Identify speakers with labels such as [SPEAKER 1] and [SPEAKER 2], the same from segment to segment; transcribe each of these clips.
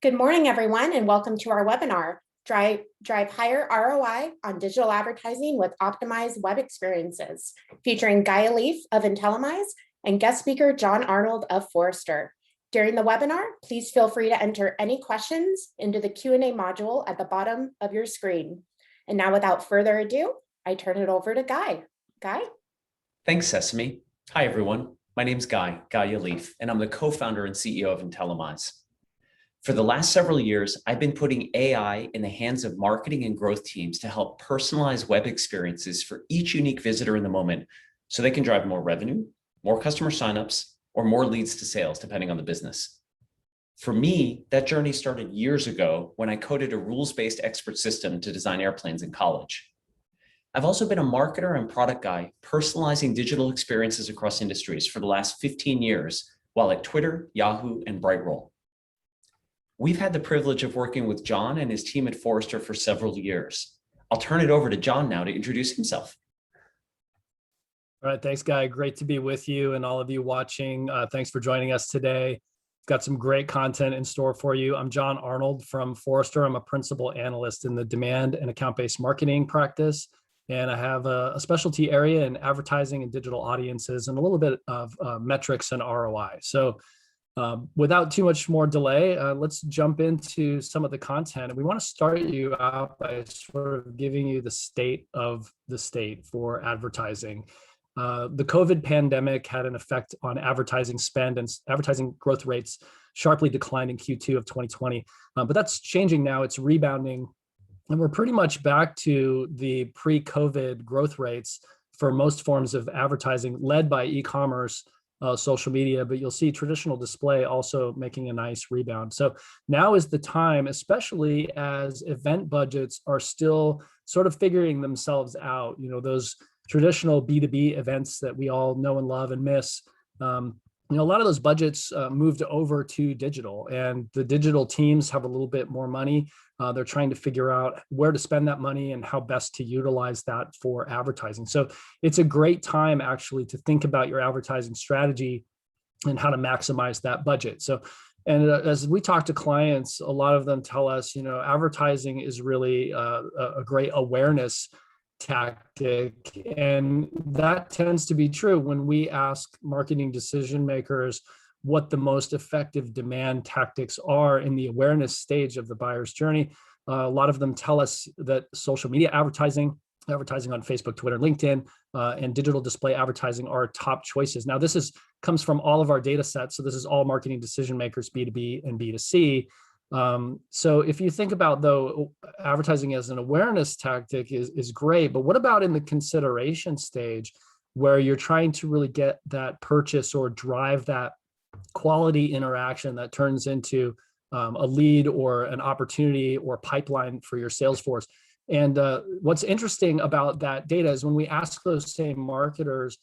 [SPEAKER 1] Good morning, everyone, and welcome to our webinar, Drive Higher ROI on Digital Advertising with Optimized Web Experiences, featuring Guy Yalif of Intellimize and guest speaker John Arnold of Forrester. During the webinar, please feel free to enter any questions into the Q&A module at the bottom of your screen. And now, without further ado, I turn it over to Guy. Guy?
[SPEAKER 2] Thanks, Sesame. Hi, everyone. My name's Guy Yalif, and I'm the co-founder and CEO of Intellimize. For the last several years, I've been putting AI in the hands of marketing and growth teams to help personalize web experiences for each unique visitor in the moment so they can drive more revenue, more customer signups, or more leads to sales, depending on the business. For me, that journey started years ago when I coded a rules-based expert system to design airplanes in college. I've also been a marketer and product guy personalizing digital experiences across industries for the last 15 years while at Twitter, Yahoo, and Brightroll. We've had the privilege of working with John and his team at Forrester for several years. I'll turn it over to John now to introduce himself.
[SPEAKER 3] All right, thanks, Guy. Great to be with you and all of you watching. Thanks for joining us today. Got some great content in store for you. I'm John Arnold from Forrester. I'm a principal analyst in the demand and account-based marketing practice. And I have a specialty area in advertising and digital audiences and a little bit of metrics and ROI. So without too much more delay, let's jump into some of the content. And we want to start you out by sort of giving you the state of the state for advertising. The COVID pandemic had an effect on advertising spend, and advertising growth rates sharply declined in Q2 of 2020. But that's changing now. It's rebounding. And we're pretty much back to the pre-COVID growth rates for most forms of advertising, led by e-commerce, social media, but you'll see traditional display also making a nice rebound. So now is the time, especially as event budgets are still sort of figuring themselves out. You know, those traditional B2B events that we all know and love and miss. A lot of those budgets moved over to digital, and the digital teams have a little bit more money. They're trying to figure out where to spend that money and how best to utilize that for advertising. So it's a great time actually to think about your advertising strategy and how to maximize that budget. So, and as we talk to clients, a lot of them tell us, advertising is really a great awareness tactic. And that tends to be true when we ask marketing decision makers what the most effective demand tactics are in the awareness stage of the buyer's journey. A lot of them tell us that social media advertising on Facebook, Twitter, LinkedIn, and digital display advertising are top choices. Now, this comes from all of our data sets. So this is all marketing decision makers, B2B and B2C. So if you think about, though, advertising as an awareness tactic is great, but what about in the consideration stage where you're trying to really get that purchase or drive that quality interaction that turns into a lead or an opportunity or pipeline for your sales force? And what's interesting about that data is when we ask those same marketers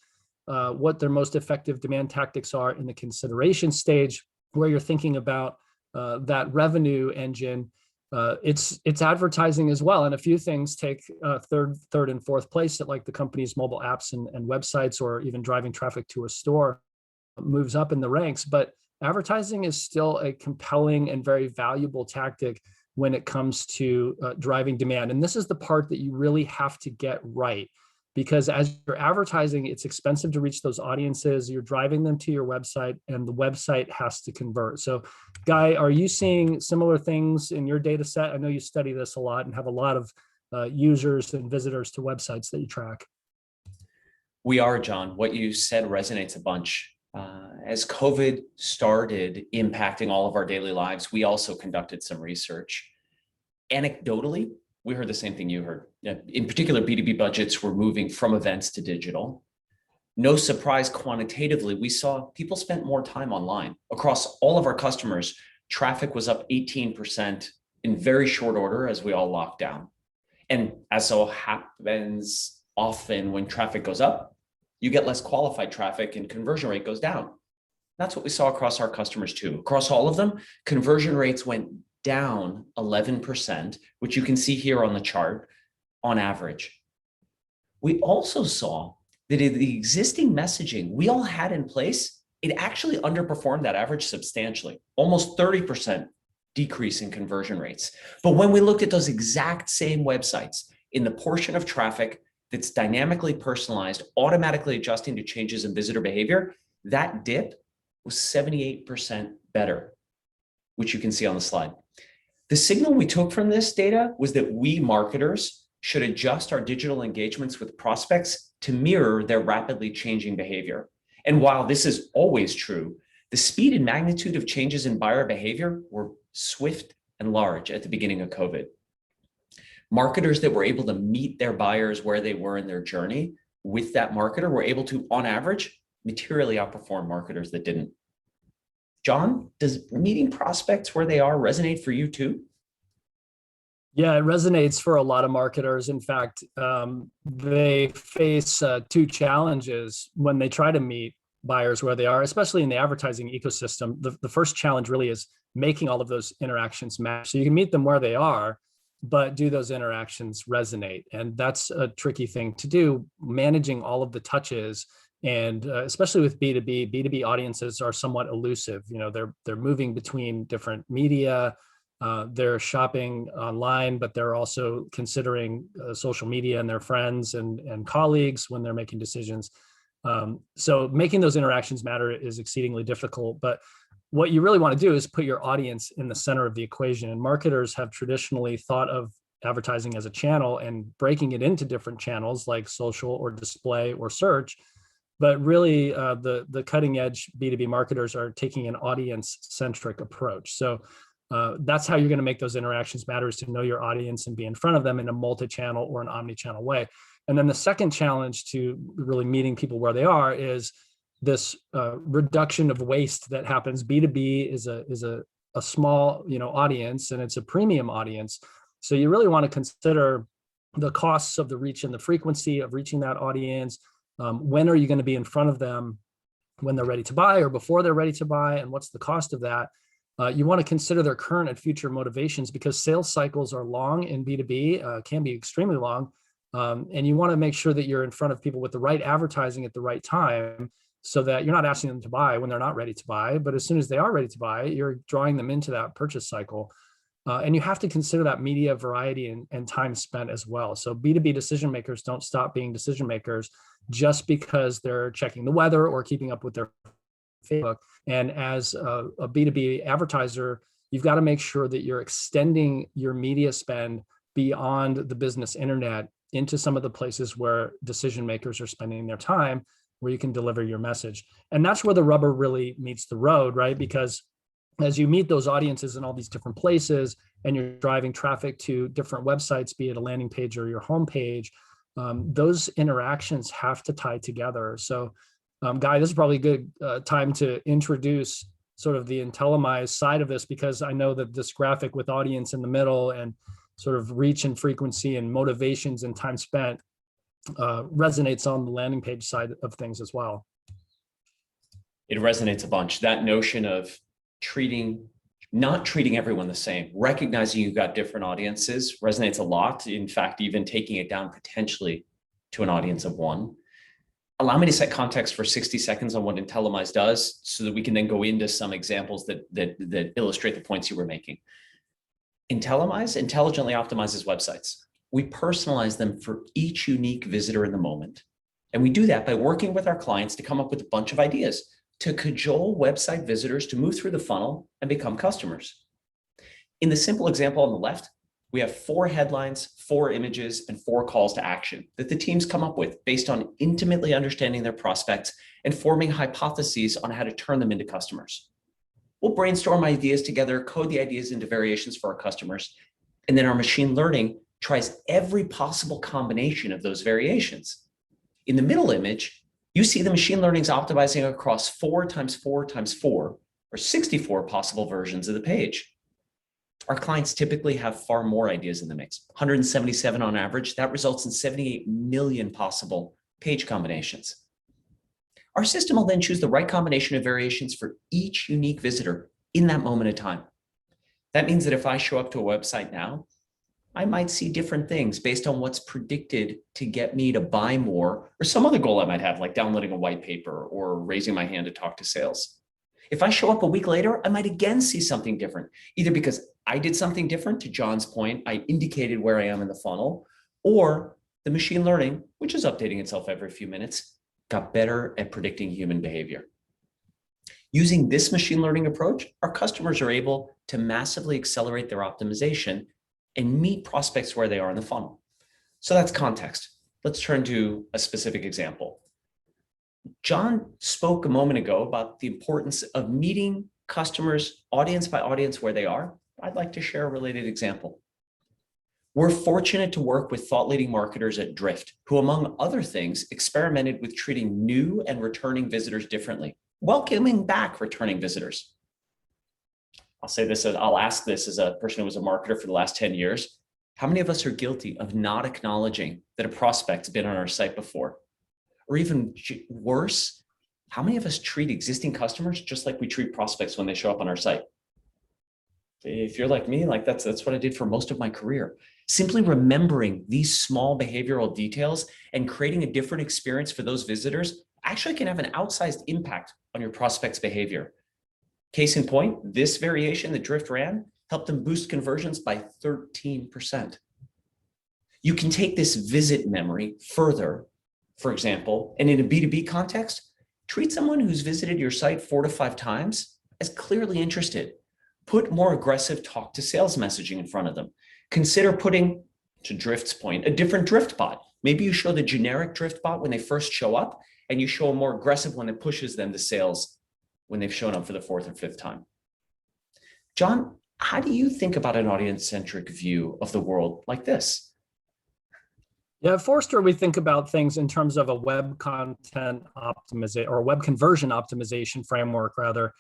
[SPEAKER 3] what their most effective demand tactics are in the consideration stage, where you're thinking about that revenue engine, it's advertising as well. And a few things take third and fourth place at like the company's mobile apps and websites, or even driving traffic to a store moves up in the ranks. But advertising is still a compelling and very valuable tactic when it comes to driving demand. And this is the part that you really have to get right. Because as you're advertising, it's expensive to reach those audiences. You're driving them to your website, and the website has to convert. So, Guy, are you seeing similar things in your data set? I know you study this a lot and have a lot of users and visitors to websites that you track.
[SPEAKER 2] We are, John. What you said resonates a bunch. As COVID started impacting all of our daily lives, we also conducted some research. Anecdotally, we heard the same thing you heard. In particular, B2B budgets were moving from events to digital. No surprise, quantitatively, we saw people spent more time online. Across all of our customers, traffic was up 18% in very short order as we all locked down. And as so happens often when traffic goes up, you get less qualified traffic and conversion rate goes down. That's what we saw across our customers too. Across all of them, conversion rates went down 11%, which you can see here on the chart on average. We also saw that in the existing messaging we all had in place, it actually underperformed that average substantially, almost 30% decrease in conversion rates. But when we looked at those exact same websites in the portion of traffic that's dynamically personalized, automatically adjusting to changes in visitor behavior, that dip was 78% better, which you can see on the slide. The signal we took from this data was that we marketers should adjust our digital engagements with prospects to mirror their rapidly changing behavior. And while this is always true, the speed and magnitude of changes in buyer behavior were swift and large at the beginning of COVID. Marketers that were able to meet their buyers where they were in their journey with that marketer were able to, on average, materially outperform marketers that didn't. John, does meeting prospects where they are resonate for you too?
[SPEAKER 3] Yeah, it resonates for a lot of marketers. In fact, they face two challenges when they try to meet buyers where they are, especially in the advertising ecosystem. The first challenge really is making all of those interactions match. So you can meet them where they are, but do those interactions resonate? And that's a tricky thing to do, managing all of the touches. And especially with B2B audiences are somewhat elusive. You know, they're moving between different media, they're shopping online, but they're also considering social media and their friends and colleagues when they're making decisions. So making those interactions matter is exceedingly difficult. But what you really want to do is put your audience in the center of the equation. And marketers have traditionally thought of advertising as a channel and breaking it into different channels like social or display or search. But really, the cutting edge B2B marketers are taking an audience-centric approach. So that's how you're going to make those interactions matter, is to know your audience and be in front of them in a multi-channel or an omni-channel way. And then the second challenge to really meeting people where they are is this reduction of waste that happens. B2B is a small audience, and it's a premium audience. So you really want to consider the costs of the reach and the frequency of reaching that audience. When are you going to be in front of them when they're ready to buy or before they're ready to buy, and what's the cost of that? You want to consider their current and future motivations, because sales cycles are long in B2B, can be extremely long. And you want to make sure that you're in front of people with the right advertising at the right time, so that you're not asking them to buy when they're not ready to buy, but as soon as they are ready to buy, you're drawing them into that purchase cycle. And you have to consider that media variety and time spent as well. So B2B decision makers don't stop being decision makers just because they're checking the weather or keeping up with their Facebook. And as a B2B advertiser, you've got to make sure that you're extending your media spend beyond the business internet into some of the places where decision makers are spending their time, where you can deliver your message. And that's where the rubber really meets the road, right? Because as you meet those audiences in all these different places and you're driving traffic to different websites, be it a landing page or your homepage, those interactions have to tie together. So Guy, this is probably a good time to introduce sort of the Intellimize side of this, because I know that this graphic with audience in the middle and sort of reach and frequency and motivations and time spent resonates on the landing page side of things as well.
[SPEAKER 2] It resonates a bunch. That notion of not treating everyone the same, recognizing you've got different audiences resonates a lot. In fact, even taking it down potentially to an audience of one. Allow me to set context for 60 seconds on what Intellimize does, so that we can then go into some examples that illustrate the points you were making. Intellimize intelligently optimizes websites. We personalize them for each unique visitor in the moment. And we do that by working with our clients to come up with a bunch of ideas to cajole website visitors to move through the funnel and become customers. In the simple example on the left, we have 4 headlines, 4 images, and 4 calls to action that the teams come up with based on intimately understanding their prospects and forming hypotheses on how to turn them into customers. We'll brainstorm ideas together, code the ideas into variations for our customers, and then our machine learning tries every possible combination of those variations. In the middle image, you see the machine learning's optimizing across 4 times 4 times 4, or 64 possible versions of the page. Our clients typically have far more ideas in the mix, 177 on average. That results in 78 million possible page combinations. Our system will then choose the right combination of variations for each unique visitor in that moment of time. That means that if I show up to a website now, I might see different things based on what's predicted to get me to buy more, or some other goal I might have, like downloading a white paper or raising my hand to talk to sales. If I show up a week later, I might again see something different, either because I did something different, to John's point, I indicated where I am in the funnel, or the machine learning, which is updating itself every few minutes, got better at predicting human behavior. Using this machine learning approach, our customers are able to massively accelerate their optimization and meet prospects where they are in the funnel. So that's context. Let's turn to a specific example. John spoke a moment ago about the importance of meeting customers audience by audience where they are. I'd like to share a related example. We're fortunate to work with thought-leading marketers at Drift, who, among other things, experimented with treating new and returning visitors differently, welcoming back returning visitors. I'll ask this as a person who was a marketer for the last 10 years. How many of us are guilty of not acknowledging that a prospect's been on our site before? Or even worse, how many of us treat existing customers just like we treat prospects when they show up on our site? If you're like me, like that's what I did for most of my career. Simply remembering these small behavioral details and creating a different experience for those visitors actually can have an outsized impact on your prospect's behavior. Case in point, this variation that Drift ran helped them boost conversions by 13%. You can take this visit memory further, for example, and in a B2B context, treat someone who's visited your site 4 to 5 times as clearly interested. Put more aggressive talk to sales messaging in front of them. Consider putting, to Drift's point, a different Drift bot. Maybe you show the generic Drift bot when they first show up, and you show a more aggressive one that pushes them to sales when they've shown up for the 4th or 5th time. John, how do you think about an audience-centric view of the world like this?
[SPEAKER 3] Yeah, at Forrester, we think about things in terms of a web content optimization or web conversion optimization framework, rather,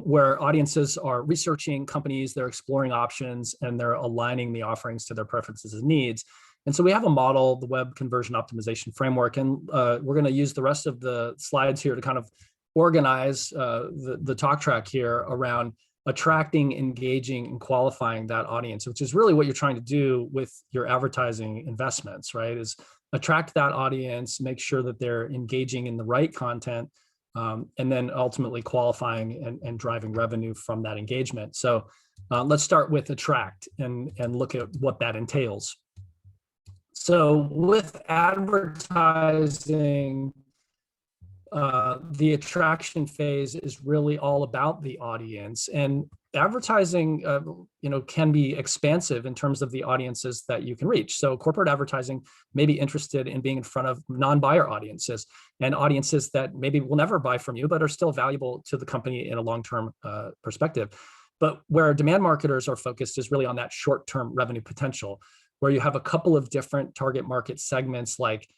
[SPEAKER 3] where audiences are researching companies, they're exploring options, and they're aligning the offerings to their preferences and needs. And so we have a model, the web conversion optimization framework, and we're going to use the rest of the slides here to kind of organize the talk track here around attracting, engaging, and qualifying that audience, which is really what you're trying to do with your advertising investments, right? Is attract that audience, make sure that they're engaging in the right content, and then ultimately qualifying and driving revenue from that engagement. So let's start with attract and look at what that entails. So with advertising, the attraction phase is really all about the audience, and advertising can be expansive in terms of the audiences that you can reach. So corporate advertising may be interested in being in front of non-buyer audiences and audiences that maybe will never buy from you, but are still valuable to the company in a long-term perspective. But where demand marketers are focused is really on that short-term revenue potential, where you have a couple of different target market segments, like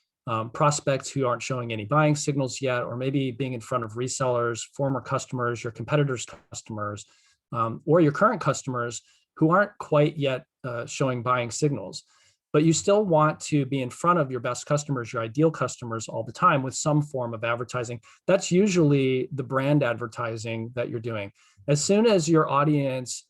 [SPEAKER 3] prospects who aren't showing any buying signals yet, or maybe being in front of resellers, former customers, your competitors' customers, or your current customers who aren't quite yet showing buying signals. But you still want to be in front of your best customers, your ideal customers all the time with some form of advertising. That's usually the brand advertising that you're doing. As soon as your audience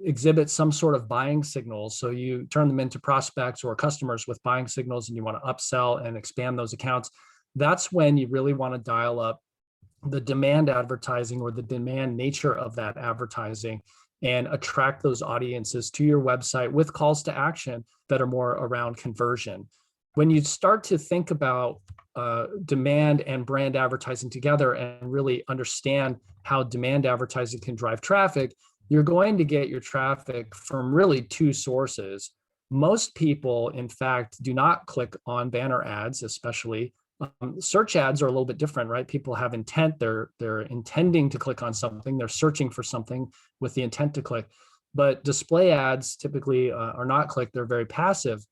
[SPEAKER 3] exhibit some sort of buying signals, so you turn them into prospects or customers with buying signals and you want to upsell and expand those accounts, that's when you really want to dial up the demand advertising or the demand nature of that advertising and attract those audiences to your website with calls to action that are more around conversion. When you start to think about demand and brand advertising together and really understand how demand advertising can drive traffic, you're going to get your traffic from really 2 sources. Most people, in fact, do not click on banner ads, especially. Search ads are a little bit different, right? People have intent. They're intending to click on something. They're searching for something with the intent to click. But display ads typically are not clicked. They're very passive.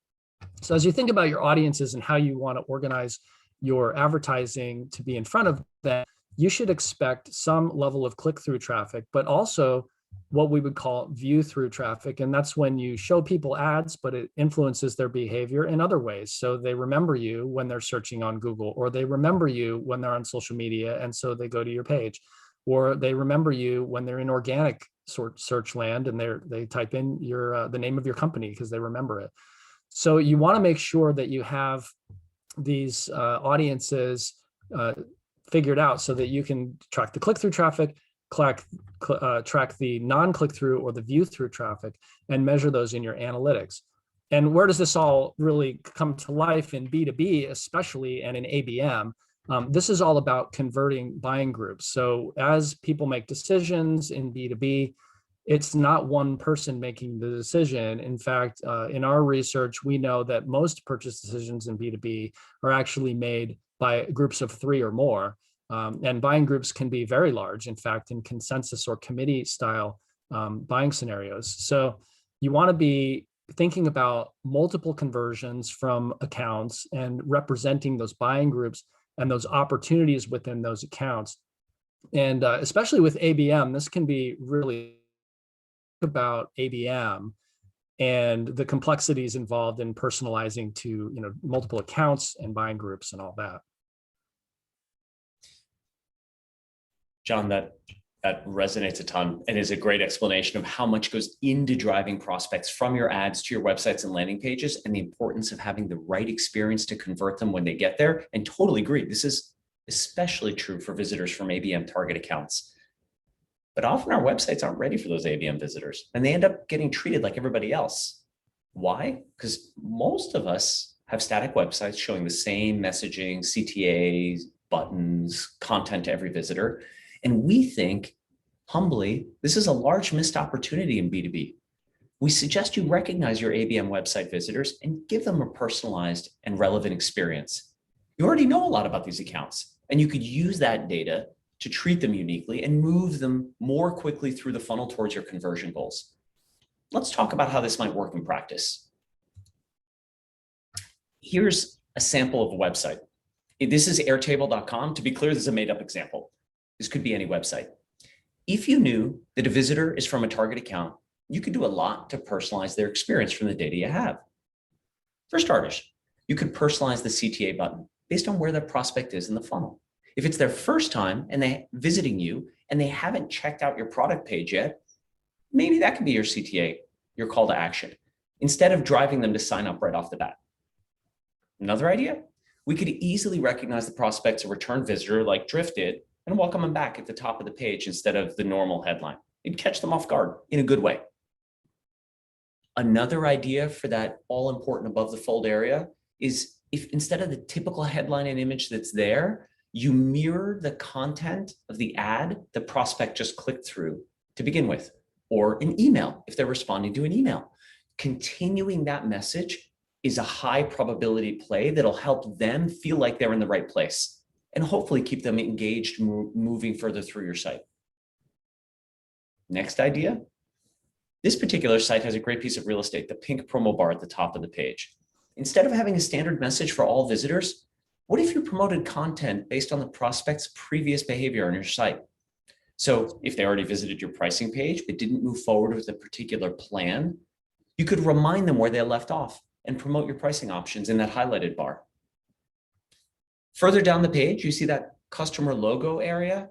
[SPEAKER 3] So as you think about your audiences and how you want to organize your advertising to be in front of them, you should expect some level of click-through traffic, but also what we would call view-through traffic. And that's when you show people ads, but it influences their behavior in other ways. So they remember you when they're searching on Google, or they remember you when they're on social media, and so they go to your page, or they remember you when they're in organic search land and they type in the name of your company because they remember it. So you want to make sure that you have these audiences figured out so that you can track the click-through traffic, track the non-click-through or the view-through traffic and measure those in your analytics. And where does this all really come to life in B2B, especially, and in ABM? This is all about converting buying groups. So as people make decisions in B2B, it's not one person making the decision. In fact, in our research, we know that most purchase decisions in B2B are actually made by groups of 3 or more. And buying groups can be very large, in fact, in consensus or committee style buying scenarios. So you want to be thinking about multiple conversions from accounts and representing those buying groups and those opportunities within those accounts. And especially with ABM, this can be really about ABM and the complexities involved in personalizing to multiple accounts and buying groups and all that.
[SPEAKER 2] John, that resonates a ton and is a great explanation of how much goes into driving prospects from your ads to your websites and landing pages, and the importance of having the right experience to convert them when they get there. And totally agree. This is especially true for visitors from ABM target accounts. But often our websites aren't ready for those ABM visitors, and they end up getting treated like everybody else. Why? Because most of us have static websites showing the same messaging, CTAs, buttons, content to every visitor. And we think, humbly, this is a large missed opportunity in B2B. We suggest you recognize your ABM website visitors and give them a personalized and relevant experience. You already know a lot about these accounts, and you could use that data to treat them uniquely and move them more quickly through the funnel towards your conversion goals. Let's talk about how this might work in practice. Here's a sample of a website. This is airtable.com. To be clear, this is a made-up example. This could be any website. If you knew that a visitor is from a target account, you could do a lot to personalize their experience from the data you have. For starters, you could personalize the CTA button based on where their prospect is in the funnel. If it's their first time and they're visiting you and they haven't checked out your product page yet, maybe that could be your CTA, your call to action, instead of driving them to sign up right off the bat. Another idea, we could easily recognize the prospect's a return visitor like Drift did and welcome them back at the top of the page instead of the normal headline. It'd catch them off guard in a good way. Another idea for that all-important above the fold area is if instead of the typical headline and image that's there, you mirror the content of the ad the prospect just clicked through to begin with, or an email if they're responding to an email. Continuing that message is a high probability play that'll help them feel like they're in the right place and hopefully keep them engaged, moving further through your site. Next idea. This particular site has a great piece of real estate, the pink promo bar at the top of the page. Instead of having a standard message for all visitors, what if you promoted content based on the prospect's previous behavior on your site? So if they already visited your pricing page but didn't move forward with a particular plan, you could remind them where they left off and promote your pricing options in that highlighted bar. Further down the page, you see that customer logo area.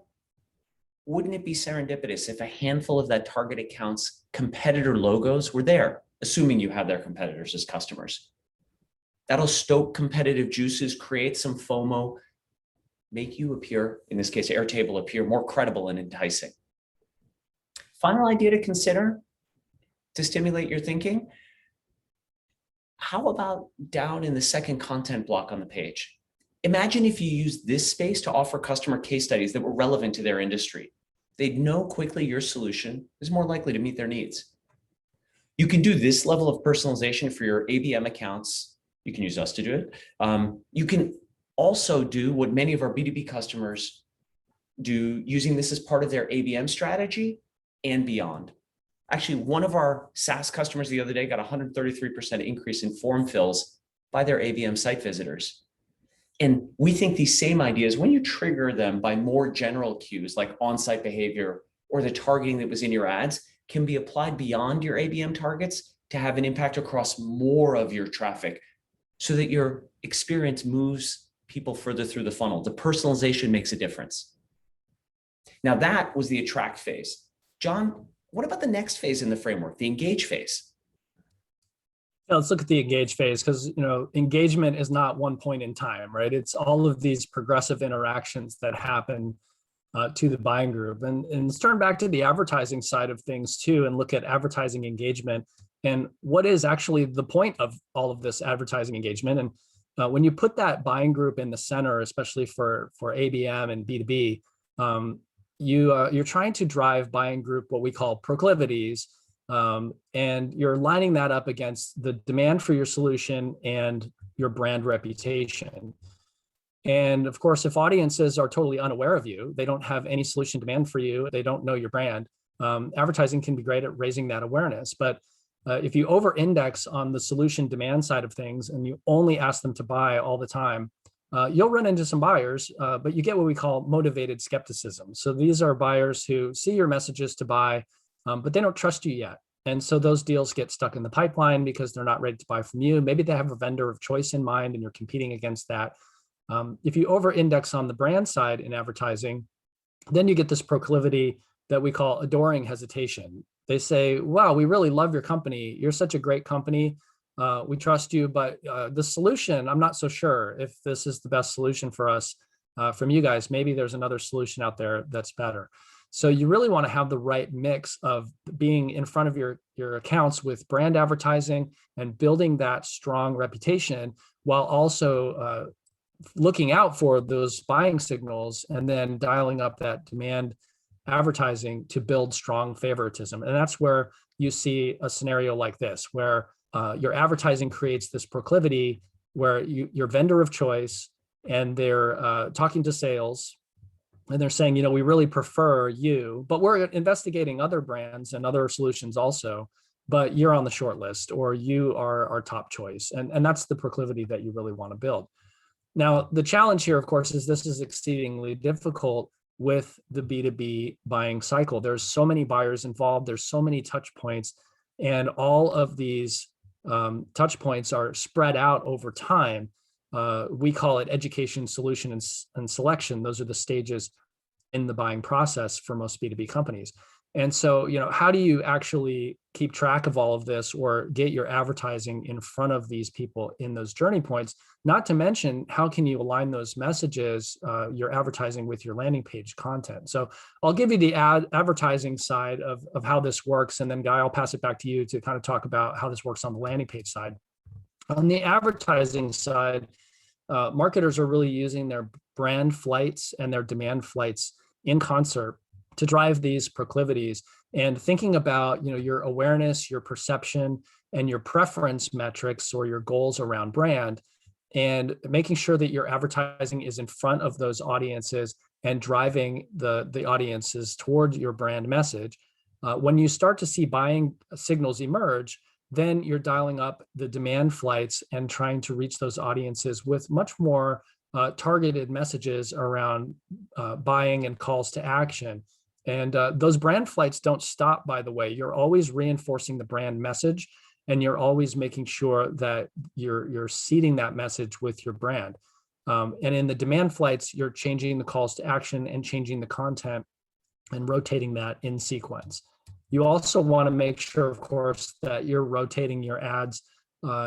[SPEAKER 2] Wouldn't it be serendipitous if a handful of that target account's competitor logos were there, assuming you have their competitors as customers? That'll stoke competitive juices, create some FOMO, make you appear, in this case, Airtable, appear more credible and enticing. Final idea to consider to stimulate your thinking. How about down in the second content block on the page? Imagine if you used this space to offer customer case studies that were relevant to their industry. They'd know quickly your solution is more likely to meet their needs. You can do this level of personalization for your ABM accounts. You can use us to do it. You can also do what many of our B2B customers do, using this as part of their ABM strategy and beyond. Actually, one of our SaaS customers the other day got a 133% increase in form fills by their ABM site visitors. And we think these same ideas, when you trigger them by more general cues like on-site behavior or the targeting that was in your ads, can be applied beyond your ABM targets to have an impact across more of your traffic so that your experience moves people further through the funnel. The personalization makes a difference. Now that was the attract phase. John, what about the next phase in the framework, the engage phase?
[SPEAKER 3] Yeah, let's look at the engage phase, because engagement is not one point in time, right? It's all of these progressive interactions that happen to the buying group. And let's turn back to the advertising side of things too, and look at advertising engagement and what is actually the point of all of this advertising engagement. And when you put that buying group in the center, especially for ABM and B2B, you're trying to drive buying group what we call proclivities, and you're lining that up against the demand for your solution and your brand reputation. And of course, if audiences are totally unaware of you, they don't have any solution demand for you, they don't know your brand, advertising can be great at raising that awareness. But if you over-index on the solution demand side of things and you only ask them to buy all the time, you'll run into some buyers, but you get what we call motivated skepticism. So these are buyers who see your messages to buy, but they don't trust you yet. And so those deals get stuck in the pipeline because they're not ready to buy from you. Maybe they have a vendor of choice in mind and you're competing against that. If you over-index on the brand side in advertising, then you get this proclivity that we call adoring hesitation. They say, wow, we really love your company. You're such a great company. We trust you, but the solution, I'm not so sure if this is the best solution for us from you guys. Maybe there's another solution out there that's better. So you really want to have the right mix of being in front of your accounts with brand advertising and building that strong reputation while also looking out for those buying signals and then dialing up that demand advertising to build strong favoritism. And that's where you see a scenario like this, where your advertising creates this proclivity where your vendor of choice and they're talking to sales and they're saying, we really prefer you, but we're investigating other brands and other solutions also, but you're on the short list or you are our top choice. And that's the proclivity that you really want to build. Now, the challenge here, of course, is this is exceedingly difficult with the B2B buying cycle. There's so many buyers involved. There's so many touch points, and all of these touch points are spread out over time. We call it education, solution, and selection. Those are the stages in the buying process for most B2B companies. And so, how do you actually keep track of all of this or get your advertising in front of these people in those journey points? Not to mention, how can you align those messages, your advertising with your landing page content? So I'll give you the advertising side of how this works. And then Guy, I'll pass it back to you to kind of talk about how this works on the landing page side. On the advertising side, marketers are really using their brand flights and their demand flights in concert to drive these proclivities and thinking about, your awareness, your perception, and your preference metrics or your goals around brand, and making sure that your advertising is in front of those audiences and driving the audiences toward your brand message. When you start to see buying signals emerge, then you're dialing up the demand flights and trying to reach those audiences with much more targeted messages around buying and calls to action. And those brand flights don't stop, by the way. You're always reinforcing the brand message, and you're always making sure that you're seeding that message with your brand. And in the demand flights, you're changing the calls to action and changing the content and rotating that in sequence. You also want to make sure, of course, that you're rotating your ads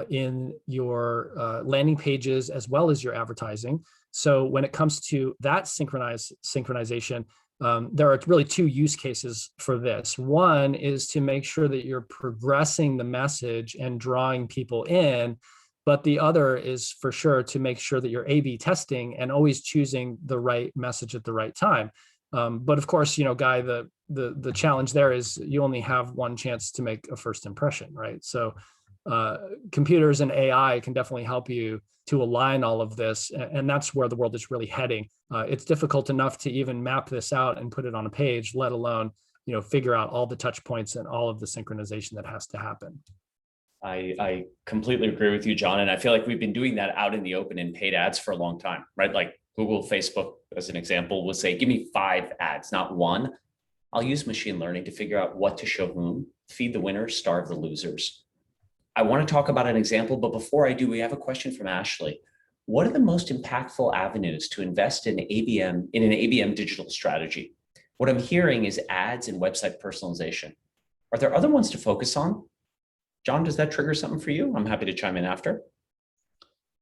[SPEAKER 3] in your landing pages as well as your advertising. So when it comes to that synchronization, there are really two use cases for this. One is to make sure that you're progressing the message and drawing people in, but the other is for sure to make sure that you're A/B testing and always choosing the right message at the right time. But of course, Guy, the challenge there is you only have one chance to make a first impression, right? So computers and AI can definitely help you to align all of this. And that's where the world is really heading. It's difficult enough to even map this out and put it on a page, let alone, figure out all the touch points and all of the synchronization that has to happen.
[SPEAKER 2] I completely agree with you, John. And I feel like we've been doing that out in the open in paid ads for a long time, right? Like Google, Facebook, as an example, will say, give me 5 ads, not one. I'll use machine learning to figure out what to show whom, feed the winners, starve the losers. I want to talk about an example, but before I do, we have a question from Ashley. What are the most impactful avenues to invest in an ABM digital strategy? What I'm hearing is ads and website personalization. Are there other ones to focus on? John, does that trigger something for you? I'm happy to chime in after.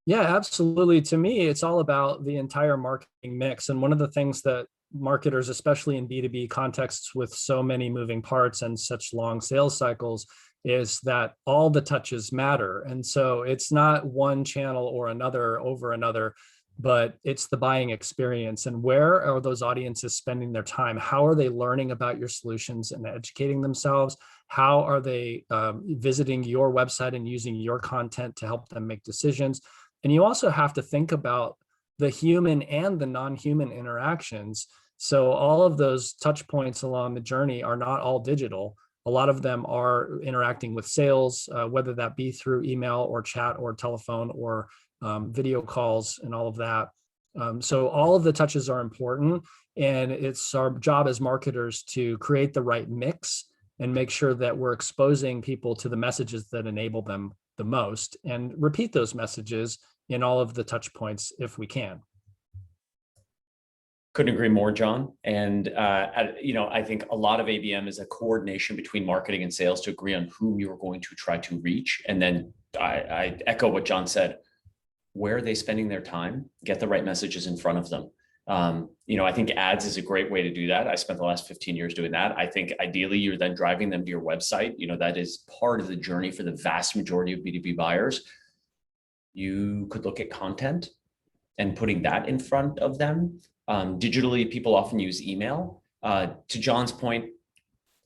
[SPEAKER 3] Yeah, absolutely. To me, it's all about the entire marketing mix. And one of the things that marketers, especially in B2B contexts with so many moving parts and such long sales cycles, is that all the touches matter. And so it's not one channel or another over another, but it's the buying experience. And where are those audiences spending their time? How are they learning about your solutions and educating themselves? How are they visiting your website and using your content to help them make decisions? And you also have to think about the human and the non-human interactions. So all of those touch points along the journey are not all digital. A lot of them are interacting with sales, whether that be through email or chat or telephone or video calls and all of that. So all of the touches are important, and it's our job as marketers to create the right mix and make sure that we're exposing people to the messages that enable them the most, and repeat those messages in all of the touch points if we can.
[SPEAKER 2] Couldn't agree more, John. And I think a lot of ABM is a coordination between marketing and sales to agree on whom you're going to try to reach. And then I echo what John said. Where are they spending their time? Get the right messages in front of them. I think ads is a great way to do that. I spent the last 15 years doing that. I think ideally you're then driving them to your website. That is part of the journey for the vast majority of B2B buyers. You could look at content and putting that in front of them. Digitally, people often use email. To John's point,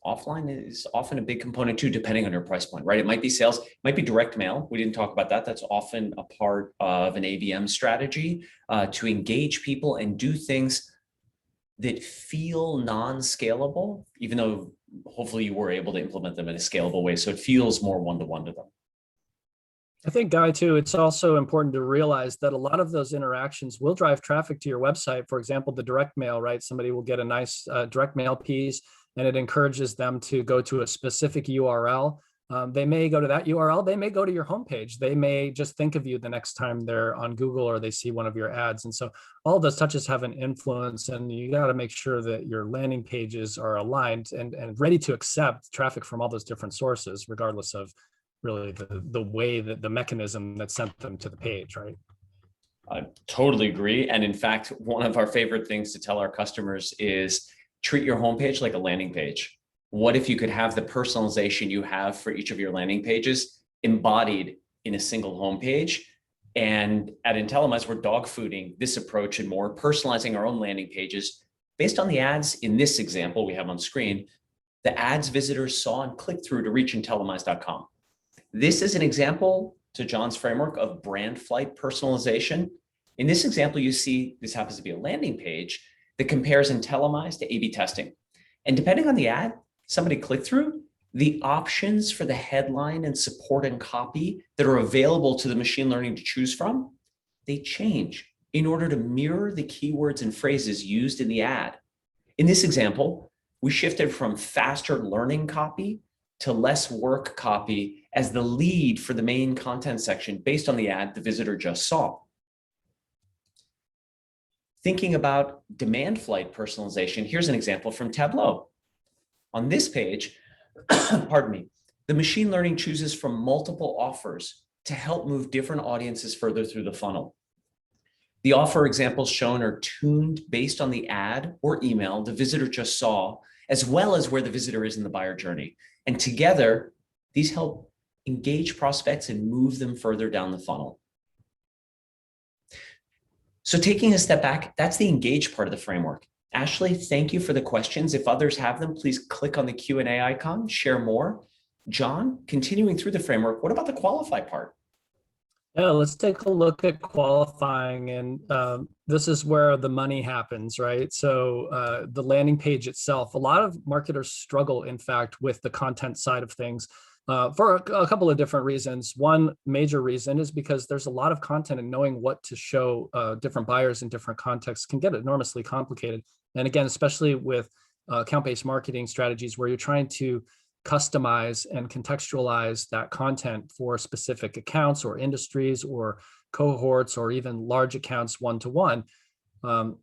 [SPEAKER 2] offline is often a big component too, depending on your price point, right? It might be sales, it might be direct mail. We didn't talk about that. That's often a part of an ABM strategy to engage people and do things that feel non-scalable, even though hopefully you were able to implement them in a scalable way. So it feels more one-to-one to them.
[SPEAKER 3] I think, Guy, too, it's also important to realize that a lot of those interactions will drive traffic to your website. For example, the direct mail, right? Somebody will get a nice direct mail piece, and it encourages them to go to a specific URL. They may go to that URL. They may go to your homepage. They may just think of you the next time they're on Google or they see one of your ads. And so all of those touches have an influence, and you got to make sure that your landing pages are aligned and ready to accept traffic from all those different sources, regardless of really the way that the mechanism that sent them to the page, right?
[SPEAKER 2] I totally agree. And in fact, one of our favorite things to tell our customers is treat your homepage like a landing page. What if you could have the personalization you have for each of your landing pages embodied in a single homepage? And at Intellimize, we're dog fooding this approach and more, personalizing our own landing pages based on the ads in this example we have on screen, the ads visitors saw and clicked through to reach Intellimize.com. This is an example, to John's framework, of brand flight personalization. In this example, you see this happens to be a landing page that compares Intellimize to A/B testing. And depending on the ad somebody clicked through, the options for the headline and support and copy that are available to the machine learning to choose from, they change in order to mirror the keywords and phrases used in the ad. In this example, we shifted from faster learning copy to less work copy as the lead for the main content section based on the ad the visitor just saw. Thinking about demand flight personalization, here's an example from Tableau. On this page, pardon me, the machine learning chooses from multiple offers to help move different audiences further through the funnel. The offer examples shown are tuned based on the ad or email the visitor just saw, as well as where the visitor is in the buyer journey. And together, these help engage prospects and move them further down the funnel. So taking a step back, that's the engage part of the framework. Ashley, thank you for the questions. If others have them, please click on the Q&A icon, share more. John, continuing through the framework, what about the qualify part?
[SPEAKER 3] Yeah, let's take a look at qualifying, and this is where the money happens, right? So the landing page itself, a lot of marketers struggle, in fact, with the content side of things for a couple of different reasons. One major reason is because there's a lot of content, and knowing what to show different buyers in different contexts can get enormously complicated. And again, especially with account-based marketing strategies where you're trying to customize and contextualize that content for specific accounts or industries or cohorts or even large accounts one-to-one.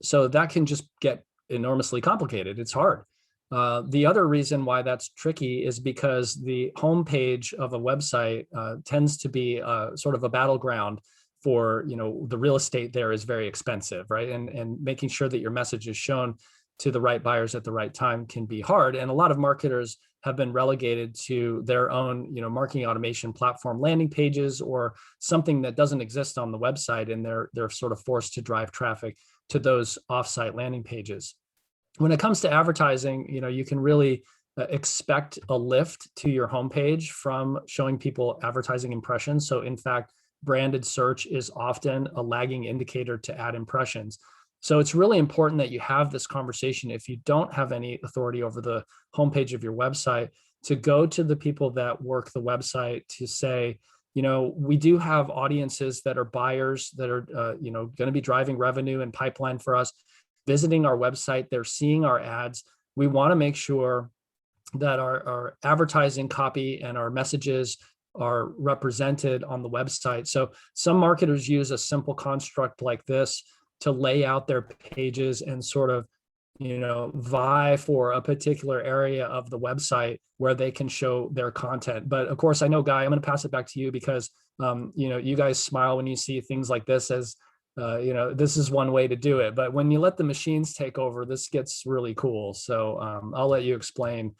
[SPEAKER 3] So that can just get enormously complicated. It's hard. The other reason why that's tricky is because the homepage of a website tends to be sort of a battleground for, the real estate there is very expensive, right? And making sure that your message is shown to the right buyers at the right time can be hard. And a lot of marketers have been relegated to their own, marketing automation platform landing pages or something that doesn't exist on the website, and they're sort of forced to drive traffic to those offsite landing pages. When it comes to advertising, you can really expect a lift to your homepage from showing people advertising impressions. So in fact, branded search is often a lagging indicator to ad impressions. So it's really important that you have this conversation, if you don't have any authority over the homepage of your website, to go to the people that work the website to say, we do have audiences that are buyers that are, going to be driving revenue and pipeline for us, visiting our website. They're seeing our ads. We want to make sure that our advertising copy and our messages are represented on the website. So some marketers use a simple construct like this to lay out their pages and sort of, vie for a particular area of the website where they can show their content. But of course, I know, Guy, I'm going to pass it back to you because, you guys smile when you see things like this as, this is one way to do it. But when you let the machines take over, this gets really cool. So I'll let you explain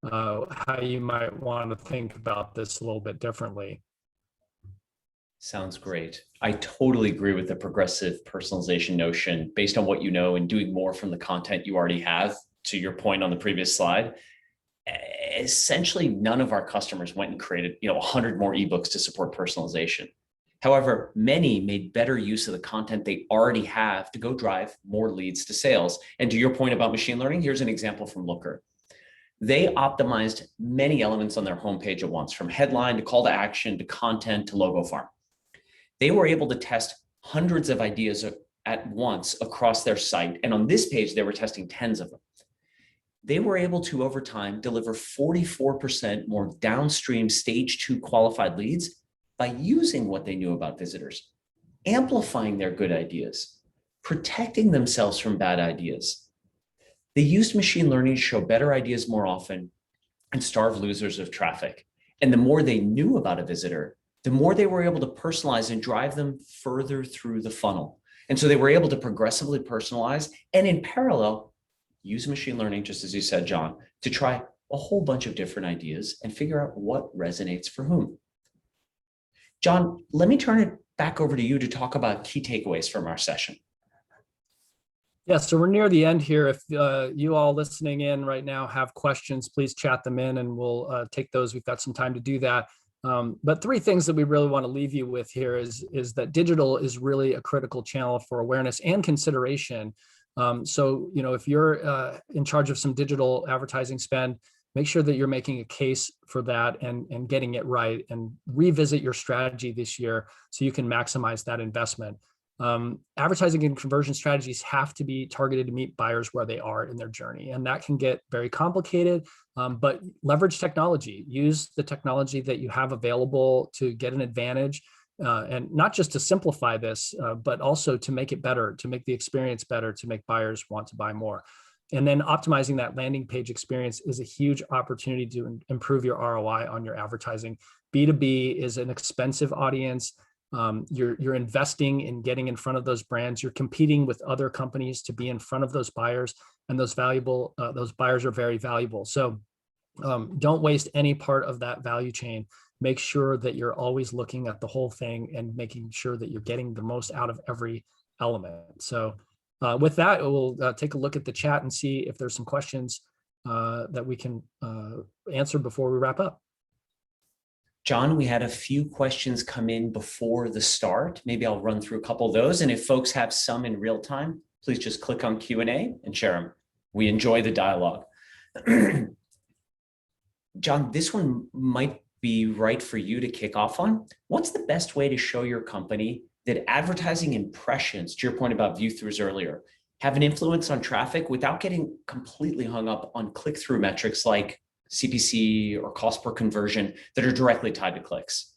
[SPEAKER 3] how you might want to think about this a little bit differently.
[SPEAKER 2] Sounds great. I totally agree with the progressive personalization notion based on what you know and doing more from the content you already have. To your point on the previous slide, essentially none of our customers went and created 100 more ebooks to support personalization. However, many made better use of the content they already have to go drive more leads to sales. And to your point about machine learning, here's an example from Looker. They optimized many elements on their homepage at once, from headline to call to action to content to logo farm. They were able to test hundreds of ideas at once across their site. And on this page, they were testing tens of them. They were able to, over time, deliver 44% more downstream stage 2 qualified leads by using what they knew about visitors, amplifying their good ideas, protecting themselves from bad ideas. They used machine learning to show better ideas more often and starve losers of traffic. And the more they knew about a visitor, the more they were able to personalize and drive them further through the funnel. And so they were able to progressively personalize and in parallel, use machine learning, just as you said, John, to try a whole bunch of different ideas and figure out what resonates for whom. John, let me turn it back over to you to talk about key takeaways from our session.
[SPEAKER 3] Yeah, so we're near the end here. If you all listening in right now have questions, please chat them in and we'll take those. We've got some time to do that. But 3 things that we really want to leave you with here is that digital is really a critical channel for awareness and consideration. So, if you're in charge of some digital advertising spend, make sure that you're making a case for that and getting it right, and revisit your strategy this year so you can maximize that investment. Advertising and conversion strategies have to be targeted to meet buyers where they are in their journey. And that can get very complicated, but leverage technology, use the technology that you have available to get an advantage. And not just to simplify this, but also to make it better, to make the experience better, to make buyers want to buy more. And then optimizing that landing page experience is a huge opportunity to improve your ROI on your advertising. B2B is an expensive audience. You're investing in getting in front of those brands. You're competing with other companies to be in front of those buyers, and those buyers are very valuable. So don't waste any part of that value chain. Make sure that you're always looking at the whole thing and making sure that you're getting the most out of every element. So with that, we'll take a look at the chat and see if there's some questions that we can answer before we wrap up.
[SPEAKER 2] John, we had a few questions come in before the start. Maybe I'll run through a couple of those. And if folks have some in real time, please just click on Q&A and share them. We enjoy the dialogue. John, this one might be right for you to kick off on. What's the best way to show your company that advertising impressions, to your point about view-throughs earlier, have an influence on traffic without getting completely hung up on click-through metrics like CPC or cost per conversion that are directly tied to clicks?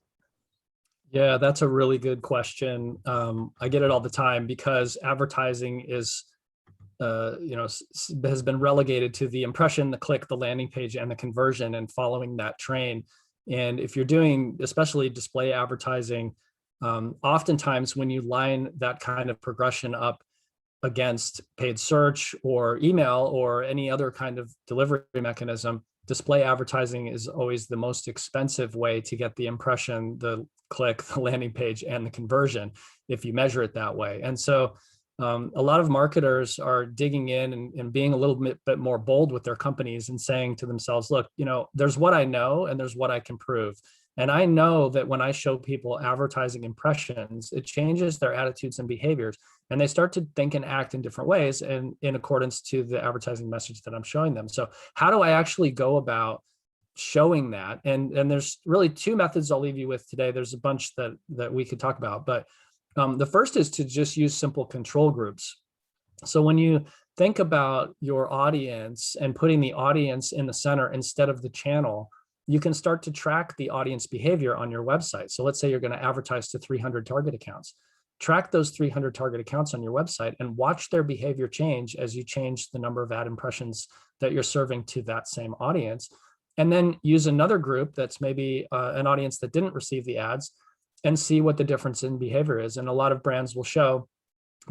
[SPEAKER 3] Yeah, that's a really good question. I get it all the time because advertising is, has been relegated to the impression, the click, the landing page, and the conversion, and following that train. And if you're doing, especially display advertising, oftentimes when you line that kind of progression up, against paid search or email or any other kind of delivery mechanism, display advertising is always the most expensive way to get the impression, the click, the landing page, and the conversion, if you measure it that way. And so a lot of marketers are digging in and being a little bit more bold with their companies and saying to themselves, look, there's what I know and there's what I can prove. And I know that when I show people advertising impressions, it changes their attitudes and behaviors, and they start to think and act in different ways and in accordance to the advertising message that I'm showing them. So how do I actually go about showing that? And there's really two methods I'll leave you with today. There's a bunch that we could talk about, but the first is to just use simple control groups. So when you think about your audience and putting the audience in the center instead of the channel, you can start to track the audience behavior on your website. So let's say you're going to advertise to 300 target accounts. Track those 300 target accounts on your website and watch their behavior change as you change the number of ad impressions that you're serving to that same audience. And then use another group that's maybe an audience that didn't receive the ads and see what the difference in behavior is. And a lot of brands will show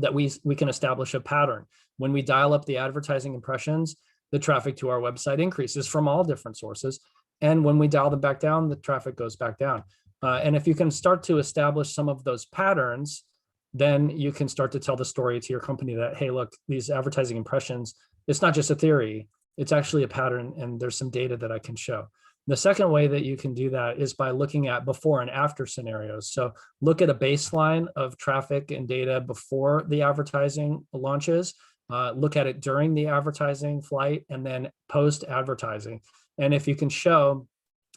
[SPEAKER 3] that we can establish a pattern. When we dial up the advertising impressions, the traffic to our website increases from all different sources. And when we dial them back down, the traffic goes back down. And if you can start to establish some of those patterns, then you can start to tell the story to your company that, hey, look, these advertising impressions, it's not just a theory, it's actually a pattern, and there's some data that I can show. The second way that you can do that is by looking at before and after scenarios. So look at a baseline of traffic and data before the advertising launches, look at it during the advertising flight, and then post advertising. And if you can show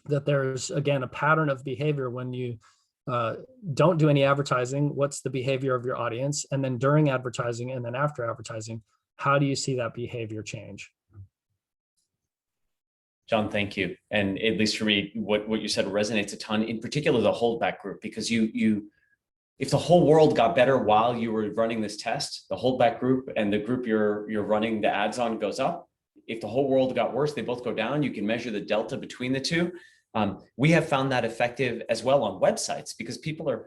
[SPEAKER 3] that there's, again, a pattern of behavior when you don't do any advertising, what's the behavior of your audience? And then during advertising and then after advertising, how do you see that behavior change?
[SPEAKER 2] John, thank you. And at least for me, what you said resonates a ton, in particular, the holdback group, because if the whole world got better while you were running this test, the holdback group and the group you're running the ads on goes up. If the whole world got worse, they both go down. You can measure the delta between the two. We have found that effective as well on websites because people are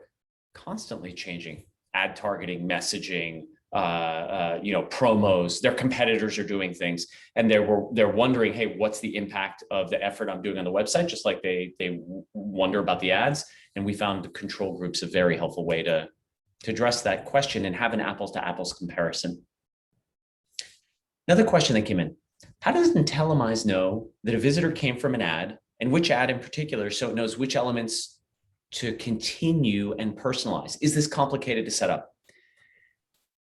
[SPEAKER 2] constantly changing ad targeting, messaging, promos. Their competitors are doing things, and they're wondering, hey, what's the impact of the effort I'm doing on the website? Just like they wonder about the ads. And we found the control groups a very helpful way to address that question and have an apples to apples comparison. Another question that came in: how does Intellimize know that a visitor came from an ad, and which ad in particular, so it knows which elements to continue and personalize? Is this complicated to set up?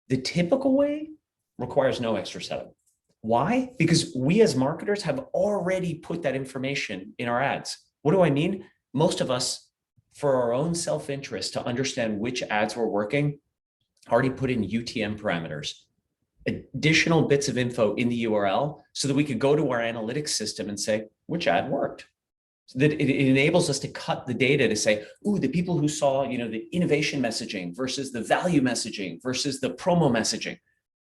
[SPEAKER 2] The typical way requires no extra setup. Why? Because we as marketers have already put that information in our ads. What do I mean? Most of us, for our own self-interest to understand which ads were working, already put in UTM parameters, additional bits of info in the URL so that we could go to our analytics system and say, which ad worked? So that it enables us to cut the data to say, ooh, the people who saw, the innovation messaging versus the value messaging versus the promo messaging.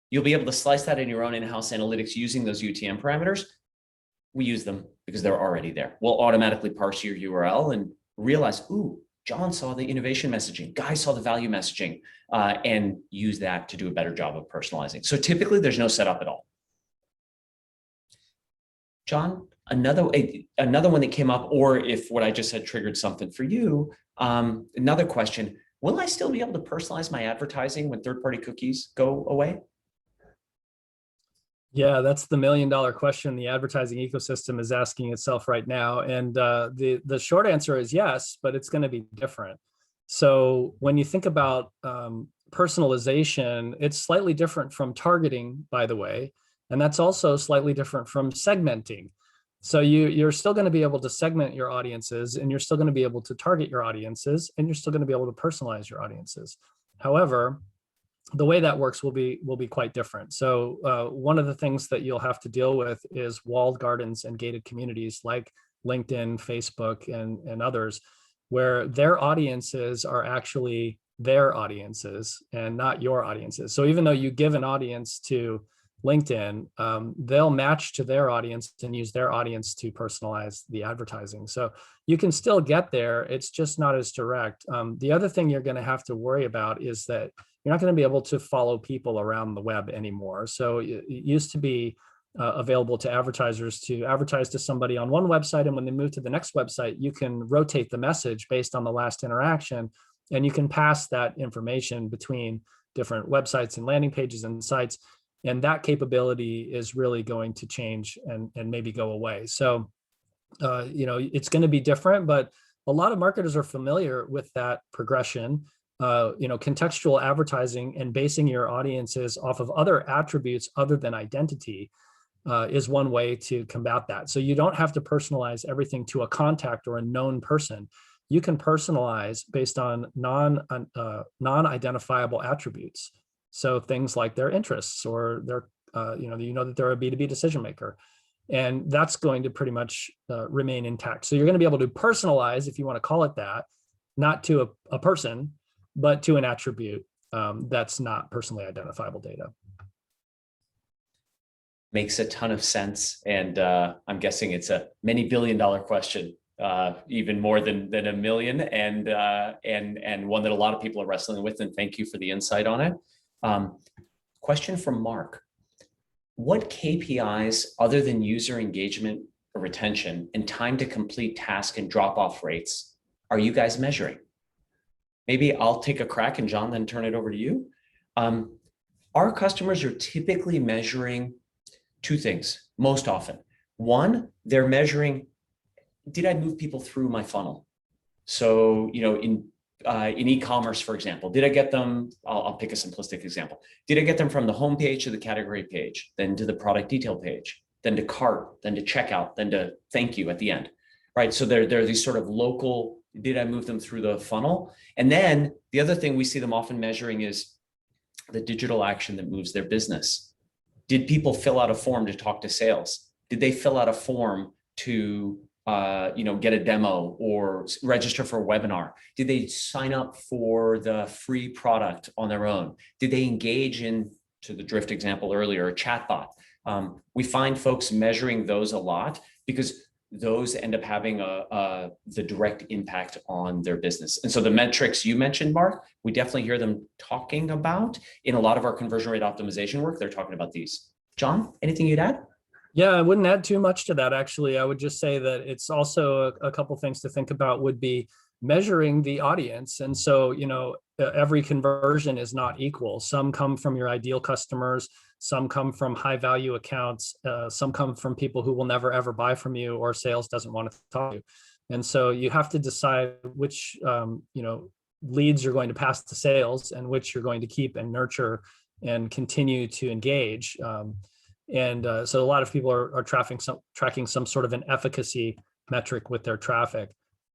[SPEAKER 2] You'll be able to slice that in your own in-house analytics using those UTM parameters. We use them because they're already there. We'll automatically parse your URL and realize, ooh, John saw the innovation messaging, Guy saw the value messaging, and use that to do a better job of personalizing. So typically there's no setup at all. John, another one that came up, or if what I just said triggered something for you, another question: will I still be able to personalize my advertising when third-party cookies go away?
[SPEAKER 3] Yeah, that's the $1 million question the advertising ecosystem is asking itself right now. And the short answer is yes, but it's going to be different. So when you think about personalization, it's slightly different from targeting, by the way. And that's also slightly different from segmenting. So you're still going to be able to segment your audiences, and you're still going to be able to target your audiences, and you're still going to be able to personalize your audiences. However, the way that works will be quite different. So one of the things that you'll have to deal with is walled gardens and gated communities like LinkedIn, Facebook, and others, where their audiences are actually their audiences and not your audiences. So even though you give an audience to LinkedIn, they'll match to their audience and use their audience to personalize the advertising. So you can still get there. It's just not as direct. The other thing you're going to have to worry about is that you're not going to be able to follow people around the web anymore. So it used to be available to advertisers to advertise to somebody on one website, and when they move to the next website, you can rotate the message based on the last interaction, and you can pass that information between different websites and landing pages and sites. And that capability is really going to change and maybe go away. So, it's going to be different, but a lot of marketers are familiar with that progression. Contextual advertising and basing your audiences off of other attributes other than identity is one way to combat that. So you don't have to personalize everything to a contact or a known person. You can personalize based on non-identifiable attributes. So things like their interests or their, that they're a B2B decision maker. And that's going to pretty much remain intact. So you're going to be able to personalize, if you want to call it that, not to a person, but to an attribute that's not personally identifiable data.
[SPEAKER 2] Makes a ton of sense. And I'm guessing it's a many billion-dollar question, even more than a million, and one that a lot of people are wrestling with. And thank you for the insight on it. Question from Mark. What KPIs other than user engagement or retention and time to complete task and drop-off rates are you guys measuring? Maybe I'll take a crack and John, then turn it over to you. Our customers are typically measuring two things most often. One, they're measuring, did I move people through my funnel? So, in e-commerce, for example, did I get them, I'll pick a simplistic example. Did I get them from the home page to the category page, then to the product detail page, then to cart, then to checkout, then to thank you at the end, right? So there are these sort of local, did I move them through the funnel? And then the other thing we see them often measuring is the digital action that moves their business. Did people fill out a form to talk to sales? Did they fill out a form to get a demo or register for a webinar? Did they sign up for the free product on their own? Did they engage in, to the Drift example earlier, a chatbot? We find folks measuring those a lot because those end up having the direct impact on their business. And so the metrics you mentioned, Mark, we definitely hear them talking about in a lot of our conversion rate optimization work. They're talking about these. John, anything you'd add?
[SPEAKER 3] Yeah, I wouldn't add too much to that, actually. I would just say that it's also a couple things to think about would be measuring the audience. And so, every conversion is not equal. Some come from your ideal customers, some come from high value accounts, some come from people who will never, ever buy from you or sales doesn't want to talk to you. And so you have to decide which, leads you're going to pass to sales and which you're going to keep and nurture and continue to engage. So a lot of people are tracking some sort of an efficacy metric with their traffic.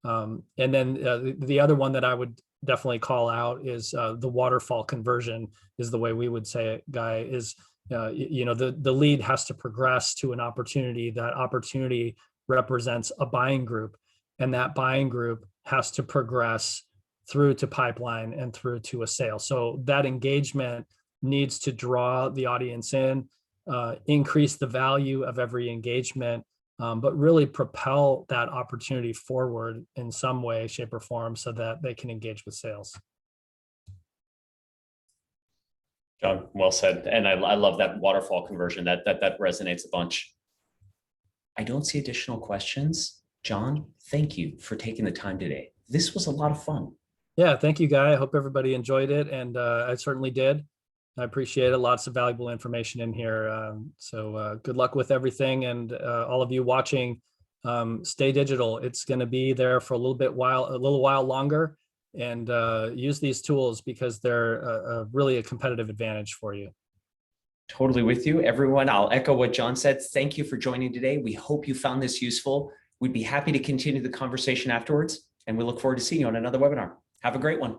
[SPEAKER 3] And then the other one that I would definitely call out is the waterfall conversion is the way we would say it, Guy, is, the lead has to progress to an opportunity. That opportunity represents a buying group, and that buying group has to progress through to pipeline and through to a sale. So that engagement needs to draw the audience in, increase the value of every engagement, but really propel that opportunity forward in some way, shape, or form so that they can engage with sales.
[SPEAKER 2] John, well said. And I love that waterfall conversion. That resonates a bunch. I don't see additional questions. John, thank you for taking the time today. This was a lot of fun.
[SPEAKER 3] Yeah, thank you, Guy. I hope everybody enjoyed it, and I certainly did. I appreciate it. Lots of valuable information in here. So good luck with everything. And all of you watching, stay digital. It's going to be there for a little while longer, and use these tools because they're really a competitive advantage for you.
[SPEAKER 2] Totally with you, everyone. I'll echo what John said. Thank you for joining today. We hope you found this useful. We'd be happy to continue the conversation afterwards, and we look forward to seeing you on another webinar. Have a great one.